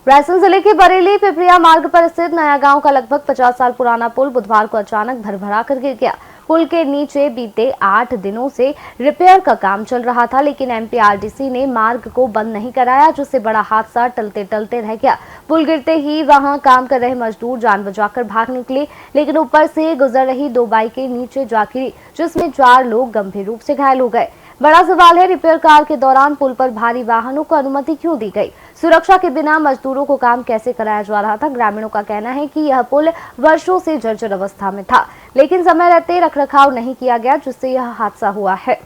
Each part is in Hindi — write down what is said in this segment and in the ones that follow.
रायसेन जिले के बरेली पिपरिया मार्ग पर स्थित नया गांव का लगभग 50 साल पुराना पुल बुधवार को अचानक भरभरा कर गिर गया। पुल के नीचे बीते 8 दिनों से रिपेयर का काम चल रहा था, लेकिन एमपीआरडीसी ने मार्ग को बंद नहीं कराया, जिससे बड़ा हादसा टलते टलते रह गया। पुल गिरते ही वहां काम कर रहे मजदूर जान बचाकर भाग निकले, लेकिन ऊपर से गुजर रही 2 बाइकें नीचे जा गिरी, जिसमें 4 लोग गंभीर रूप से घायल हो गए। बड़ा सवाल है, रिपेयर कार्य के दौरान पुल पर भारी वाहनों को अनुमति क्यों दी गई? सुरक्षा के बिना मजदूरों को काम कैसे कराया जा रहा था? ग्रामीणों का कहना है कि यह पुल वर्षों से जर्जर अवस्था में था, लेकिन समय रहते रखरखाव नहीं किया गया, जिससे यह हादसा हुआ है।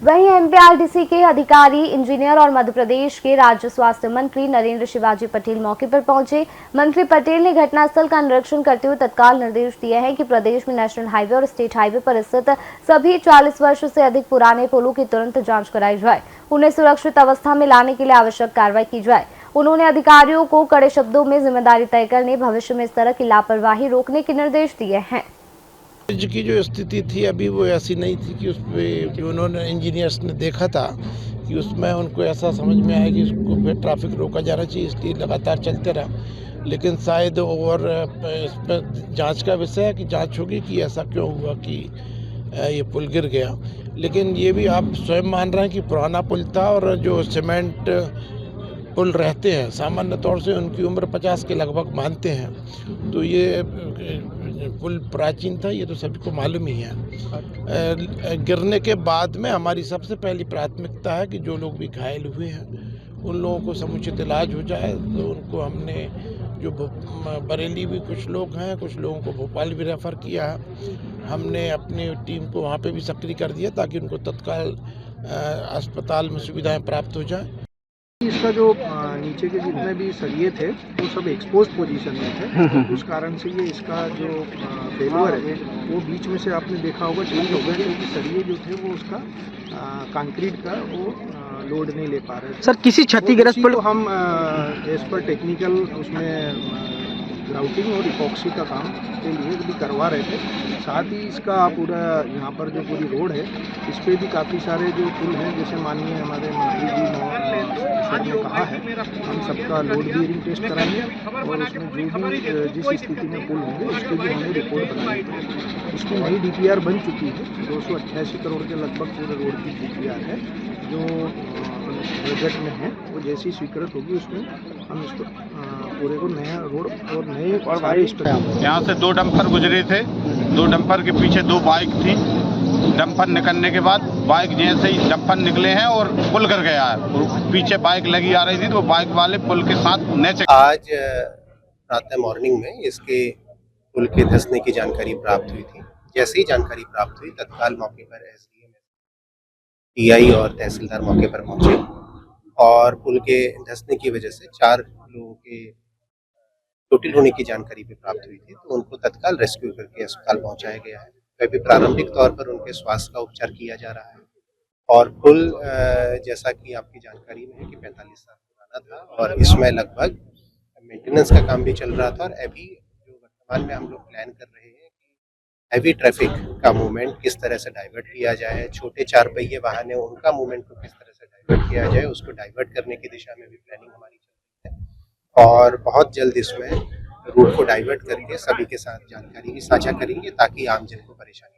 वहीं एमपीआरडीसी के अधिकारी, इंजीनियर और मध्य प्रदेश के राज्य स्वास्थ्य मंत्री नरेंद्र शिवाजी पटेल मौके पर पहुंचे। मंत्री पटेल ने घटनास्थल का निरीक्षण करते हुए तत्काल निर्देश दिए हैं कि प्रदेश में नेशनल हाईवे और स्टेट हाईवे पर स्थित सभी 40 वर्ष से अधिक पुराने पुलों की तुरंत जांच कराई जाए, उन्हें सुरक्षित अवस्था में लाने के लिए आवश्यक कार्रवाई की जाए। उन्होंने अधिकारियों को कड़े शब्दों में जिम्मेदारी तय करने, भविष्य में इस तरह की लापरवाही रोकने के निर्देश दिए हैं। ब्रिज की जो स्थिति थी अभी वो ऐसी नहीं थी कि उसमें जो उन्होंने इंजीनियर्स ने देखा था कि उसमें उनको ऐसा समझ में आया कि उसको फिर ट्रैफिक रोका जाना चाहिए, इसलिए लगातार चलते रहा। लेकिन शायद और इस पर जांच का विषय है कि जांच होगी कि ऐसा क्यों हुआ कि ये पुल गिर गया। लेकिन ये भी आप स्वयं मान रहे हैं कि पुराना पुल था और जो सीमेंट पुल रहते हैं सामान्य तौर से उनकी उम्र 50 के लगभग मानते हैं, तो ये पुल प्राचीन था, ये तो सभी को मालूम ही है। गिरने के बाद में हमारी सबसे पहली प्राथमिकता है कि जो लोग भी घायल हुए हैं उन लोगों को समुचित इलाज हो जाए। तो उनको हमने जो बरेली भी कुछ लोग हैं, कुछ लोगों को भोपाल भी रेफ़र किया है। हमने अपनी टीम को वहाँ पे भी सक्रिय कर दिया ताकि उनको तत्काल अस्पताल में सुविधाएं प्राप्त हो जाए। इसका जो नीचे के जितने भी सरिये थे वो सब एक्सपोज पोजीशन में थे, उस कारण से ये इसका जो फेल्यूर है वो बीच में से आपने देखा होगा चेंज हो गया, क्योंकि सरिये जो थे वो उसका कंक्रीट का वो लोड नहीं ले पा रहे थे। सर किसी क्षतिग्रस्त पुल हम एज पर टेक्निकल उसमें ग्राउटिंग और इपॉक्सी का काम के लिए भी करवा रहे थे। साथ ही इसका पूरा यहाँ पर जो पूरी रोड है इस पर भी काफ़ी सारे जो पुल हैं, जैसे माननीय हमारे मंत्री जी सर ने कहा है, हम सबका लोड बियरिंग टेस्ट कराएंगे और उसमें जो भी जिस स्थिति में पुल होंगे उसके भी हमें रिपोर्ट बनाएंगे। उसकी नई डीपीआर बन चुकी है, 288 करोड़ के लगभग पूरे रोड की डीपीआर है जो बजट में है। वो जैसी स्वीकृत होगी उसमें हम इसको पूरे को नया रोड और नए और सारे यहाँ से 2 डंपर गुजरे थे, 2 डंपर के पीछे 2 बाइक थी। डंपर निकलने के बाद बाइक जैसे ही डंपर निकले हैं और पुल गिर गया है, पीछे बाइक लगी आ रही थी तो बाइक वाले पुल के साथ नीचे। आज प्रातः मॉर्निंग में इसके पुल के धंसने की जानकारी प्राप्त हुई थी। जैसे ही जानकारी प्राप्त हुई तत्काल मौके पर एसडीएम, टीआई और तहसीलदार मौके पर पहुंचे और पुल के धंसने की वजह से 4 लोगों के चोटिल होने की जानकारी भी प्राप्त हुई थी, तो उनको तत्काल रेस्क्यू करके अस्पताल पहुंचाया गया है। अभी प्रारंभिक तौर पर उनके स्वास्थ्य का उपचार किया जा रहा है। और पुल जैसा कि आपकी जानकारी में है कि 45 साल पुराना था और इसमें लगभग मेंटेनेंस का काम भी चल रहा था। और अभी जो वर्तमान में हम लोग प्लान कर रहे हैं कि हैवी ट्रैफिक का मूवमेंट किस तरह से डाइवर्ट किया जाए, छोटे 4 पहिए वाहन है उनका मूवमेंट को किस तरह से डाइवर्ट किया जाए, उसको डाइवर्ट करने की दिशा में भी प्लानिंग हमारी चल रही है। और बहुत जल्द इसमें रूट को डाइवर्ट करके सभी के साथ जानकारी भी साझा करेंगे ताकि आमजन को परेशानी